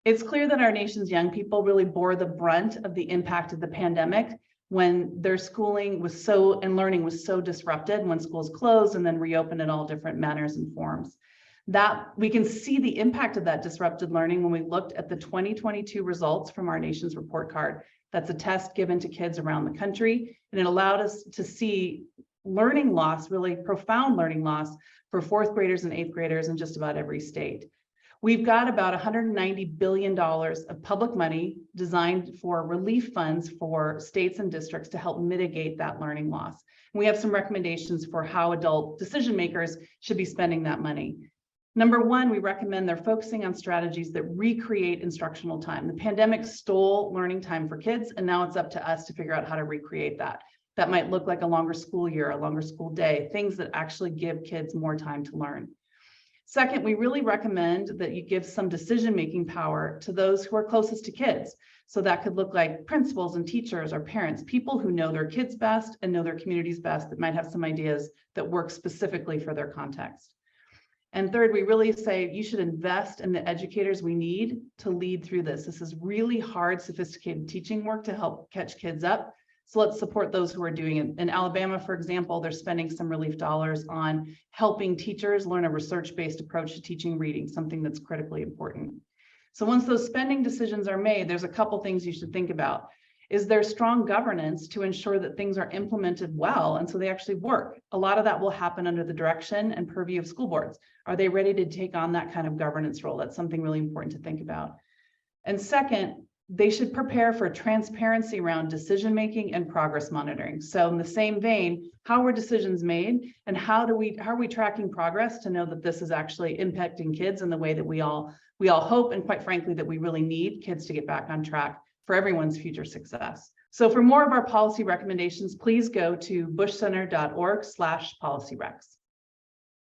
It's clear that our nation's young people really bore the brunt of the impact of the pandemic when their schooling was and learning was so disrupted, when schools closed and then reopened in all different manners and forms. That we can see the impact of that disrupted learning when we looked at the 2022 results from our nation's report card. That's a test given to kids around the country, and it allowed us to see learning loss, really profound learning loss for fourth graders and eighth graders in just about every state. We've got about $190 billion of public money designed for relief funds for states and districts to help mitigate that learning loss. And we have some recommendations for how adult decision makers should be spending that money. Number one, we recommend they're focusing on strategies that recreate instructional time. The pandemic stole learning time for kids, and now it's up to us to figure out how to recreate that. That might look like a longer school year, a longer school day, things that actually give kids more time to learn. Second, we really recommend that you give some decision-making power to those who are closest to kids. So that could look like principals and teachers or parents, people who know their kids best and know their communities best, that might have some ideas that work specifically for their context. And third, we really say you should invest in the educators we need to lead through this. This is really hard, sophisticated teaching work to help catch kids up. So let's support those who are doing it. In Alabama, for example, they're spending some relief dollars on helping teachers learn a research-based approach to teaching reading, something that's critically important. So once those spending decisions are made, there's a couple things you should think about. Is there strong governance to ensure that things are implemented well and so they actually work? A lot of that will happen under the direction and purview of school boards. Are they ready to take on that kind of governance role? That's something really important to think about. And second, they should prepare for transparency around decision-making and progress monitoring. So in the same vein, how were decisions made and how are we tracking progress to know that this is actually impacting kids in the way that we all hope, and quite frankly, that we really need kids to get back on track for everyone's future success. So for more of our policy recommendations, please go to bushcenter.org/policyrecs.